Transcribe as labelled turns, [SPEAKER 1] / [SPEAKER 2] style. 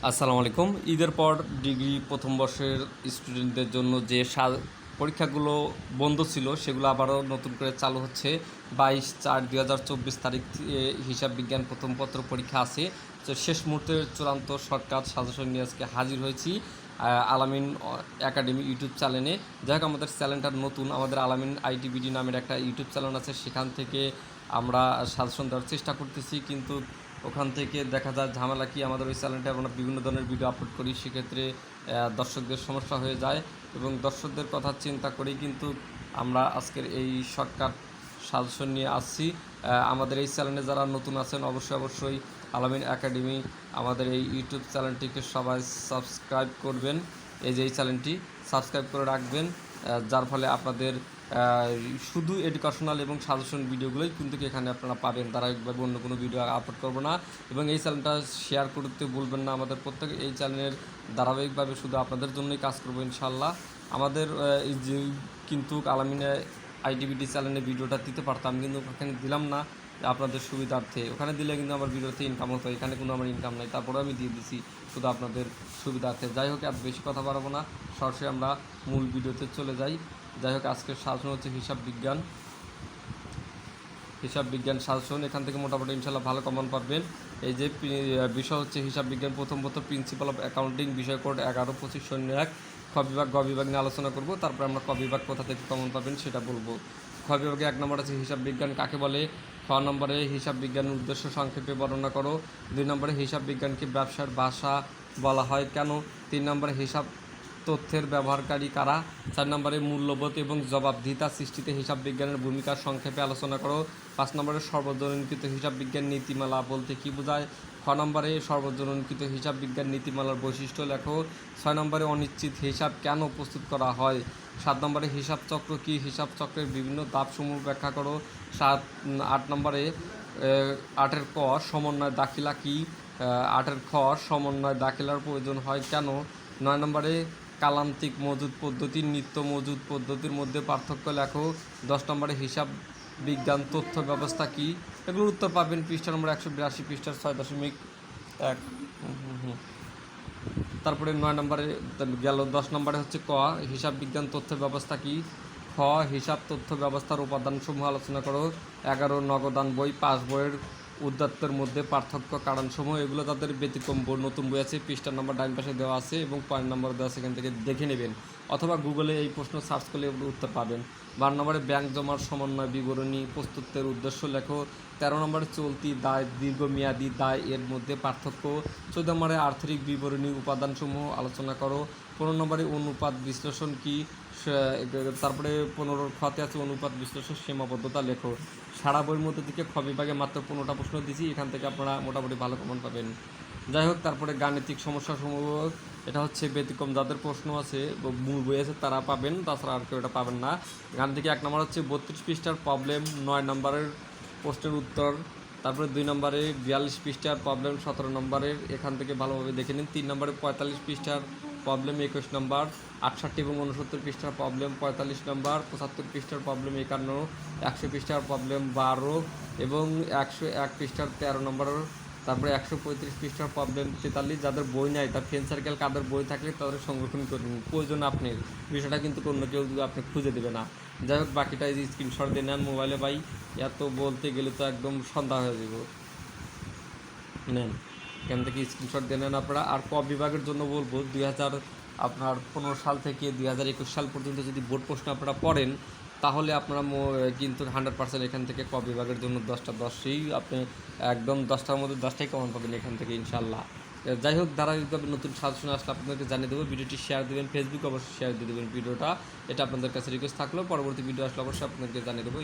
[SPEAKER 1] আসসালামু আলাইকুম। ঈদের পর ডিগ্রি প্রথম বর্ষের স্টুডেন্টদের জন্য যে পরীক্ষাগুলো বন্ধ ছিল সেগুলো আবারও নতুন করে চালু হচ্ছে। 22/4/2024 তারিখ থেকে হিসাব বিজ্ঞান প্রথম পত্র পরীক্ষা আছে। তো শেষ মুহূর্তের চূড়ান্ত শর্টকাট সাজেশন নিয়ে আজকে হাজির হয়েছি আলামিন একাডেমি ইউটিউব চ্যানেলে। যাই হোক, আমাদের চ্যানেলটা নতুন, আমাদের আলামিন আইটিবিডি নামের একটা ইউটিউব চ্যানেল আছে, সেখান থেকে আমরা সাজেশন দেওয়ার চেষ্টা করতেছি, কিন্তু ওখান থেকে দেখা যায় ঝামেলা কি, আমাদের ওই চ্যানেলটা আমরা বিভিন্ন ধরনের ভিডিও আপলোড করি, সেক্ষেত্রে দর্শকদের সমস্যা হয়ে যায় এবং দর্শকদের কথা চিন্তা করেই কিন্তু আমরা আজকের এই শর্টকাট সাজেশন নিয়ে আসছি। আমাদের এই চ্যানেলে যারা নতুন আছেন অবশ্যই আলামিন একাডেমি আমাদের এই ইউটিউব চ্যানেলটিকে সবাই সাবস্ক্রাইব করবেন। এই যে এই চ্যানেলটি সাবস্ক্রাইব করে রাখবেন, যার ফলে আপনাদের শুধু এডুকেশনাল এবং সাজেশন ভিডিওগুলোই কিন্তু এখানে আপনারা পাবেন, ধারাবাহিকভাবে অন্য কোনো ভিডিও আপলোড করবো না। এবং এই চ্যানেলটা শেয়ার করতে ভুলবেন না। আমাদের প্রত্যেক এই চ্যানেলের ধারাবাহিকভাবে শুধু আপনাদের জন্যই কাজ করবো ইনশাল্লাহ। আমাদের এই যে কিন্তু আলামিনে আইটিবিটি চ্যানেলে ভিডিওটা দিতে পারতাম, কিন্তু ওখানে দিলাম না আপনাদের সুবিধার্থে। ওখানে দিলে কিন্তু আমার ভিডিওতে ইনকাম হতো, এখানে কোনো আমার ইনকাম নাই, তারপরে আমি দিয়ে দিছি শুধু আপনাদের সুবিধার্থে। যাই হোক, এত বেশি কথা বাড়াবো না, সরাসরি আমরা মূল ভিডিওতে চলে যাই। যাই হোক, আজকের সাজেশন হচ্ছে হিসাব বিজ্ঞান সাজেশন। এখান থেকে মোটামুটি ইনশাল্লাহ ভালো কমন পাবেন। এই যে বিষয় হচ্ছে হিসাব বিজ্ঞান প্রথম প্রিন্সিপাল অফ অ্যাকাউন্টিং, বিষয় কোড 11-25-01। খ বিভাগ গ বিভাগ নিয়ে আলোচনা করব, তারপরে আমরা ক বিভাগ কোথা থেকে কমন পাবেন সেটা বলবো। খ বিভাগে 1 নম্বর আছে হিসাব বিজ্ঞান কাকে বলে। খ নম্বরে হিসাব বিজ্ঞানের উদ্দেশ্য সংক্ষেপে বর্ণনা করো। 2 নম্বরে হিসাব বিজ্ঞানকে ব্যবসার ভাষা বলা হয় কেন। 3 নম্বরে হিসাব তথ্যের ব্যবহারকারী কারা। 4 নম্বরে মূল্যবোধ এবং জবাবদিহিতা সৃষ্টিতে হিসাব বিজ্ঞানের ভূমিকার সংক্ষেপে আলোচনা করো। 5 নম্বরে সর্বজনীনকৃত হিসাব বিজ্ঞান নীতিমালা বলতে কী বোঝায়। 6 নম্বরে সর্বজনীনকৃত হিসাব বিজ্ঞান নীতিমালার বৈশিষ্ট্য লেখো। 6 নম্বরে অনিশ্চিত হিসাব কেন প্রস্তুত করা হয়। 7 নম্বরে হিসাব চক্র কী, হিসাব চক্রের বিভিন্ন ধাপসমূহ ব্যাখ্যা করো। 8 নম্বরে 8-এর ক সমন্বয় দাখিলা কী। 8-এর খ সমন্বয় দাখিলার প্রয়োজন হয় কেন। 9 নম্বরে কালান্তিক মজুদ পদ্ধতি নিত্য মজুদ পদ্ধতির মধ্যে পার্থক্য লেখো। 10 নম্বরে হিসাব বিজ্ঞান তথ্য ব্যবস্থা কী। এগুলোর উত্তর পাবেন পৃষ্ঠা নম্বর 182, পৃষ্ঠার 6.1। তারপরে 9 নম্বরে গেল। 10 নম্বরে হচ্ছে ক হিসাব বিজ্ঞান তথ্য ব্যবস্থা কী। খ হিসাব তথ্য ব্যবস্থার উপাদানসমূহ আলোচনা করো। 11 নগদান বই পাস বইয়ের উদ্যাত্তের মধ্যে পার্থক্য কারণসমূহ। এগুলো তাদের ব্যতিক্রম বই, নতুন বই আছে, পৃষ্ঠার নম্বর ডান পাশে দেওয়া আছে এবং পয়েন্ট নম্বর দেওয়া আছে, এখান থেকে দেখে নেবেন, অথবা গুগলে এই প্রশ্ন সার্চ করলে উত্তর পাবেন। 12 নম্বরে ব্যাংক জমার সমন্বয় বিবরণী প্রস্তুতের উদ্দেশ্য লেখো। 13 নম্বরে চলতি দায় দীর্ঘমেয়াদী দায় এর মধ্যে পার্থক্য। 14 নম্বরে আর্থিক বিবরণী উপাদানসমূহ আলোচনা করো। 15 নম্বরে অনুপাত বিশ্লেষণ কী। তারপরে 15 খতে আছে অনুপাত বিশ্লেষণ সীমাবদ্ধতা লেখো। সারা বইয়ের মধ্যে থেকে খ বিভাগে মাত্র 15টা প্রশ্ন দিয়েছি, এখান থেকে আপনারা মোটামুটি ভালো কমন পাবেন। যাই হোক, তারপরে গাণিতিক সমস্যাসমূহ, এটা হচ্ছে ব্যতিক্রম, যাদের প্রশ্ন আছে মূল বই আছে তারা পাবেন, তাছাড়া আর কেউ এটা পাবেন না। গাণিতিক 1 নম্বর হচ্ছে 32 পৃষ্ঠার প্রবলেম 9 নম্বরের প্রশ্নের উত্তর। তারপরে 2 নম্বরে 42 পৃষ্ঠার প্রবলেম 17 নম্বরের, এখান থেকে ভালোভাবে দেখে নিন। 3 নম্বরে 45 পৃষ্ঠার প্রবলেম 21 নম্বর। 68 এবং 69 পৃষ্ঠার প্রবলেম 45 নম্বর। 75 পৃষ্ঠার প্রবলেম 51। 100 পৃষ্ঠার প্রবলেম 12 এবং 101 পৃষ্ঠার 13 নম্বর। তারপরে 135 পৃষ্ঠার প্রবলেম 43। যাদের বই নাই, তার ফ্রেন্ড সার্কেল কাদের বই থাকলে তাদের সংরক্ষণ করুন, প্রয়োজন আপনার বিষয়টা কিন্তু অন্য কেউ আপনি খুঁজে দেবে না। যাই হোক, বাকিটা এই যে স্ক্রিনশট দিয়ে নেন মোবাইলে, ভাই এত বলতে গেলে তো একদম সন্ধ্যা হয়ে যাব। নেন, এখান থেকে স্ক্রিনশট দিয়ে নেন আপনারা। আর ক বিভাগের জন্য বলবো 2015 সাল থেকে 2021 সাল পর্যন্ত যদি বোর্ড প্রশ্ন আপনারা পড়েন, তাহলে আপনারা কিন্তু 100% এখান থেকে ক বিভাগের জন্য 10টা 10ই আপনি একদম 10টার মধ্যে 10টাই কমন পাবেন এখান থেকে ইনশাল্লাহ। যাই হোক, ধারাবাহিকভাবে নতুন সাজেশন আসলে আপনাদেরকে জানিয়ে দেবো। ভিডিওটি শেয়ার দেবেন, ফেসবুকে অবশ্যই শেয়ার দিয়ে দেবেন ভিডিওটা, এটা আপনাদের কাছে রিকোয়েস্ট থাকলেও পরবর্তী ভিডিও আসলে অবশ্যই আপনাদেরকে জানিয়ে দেবো।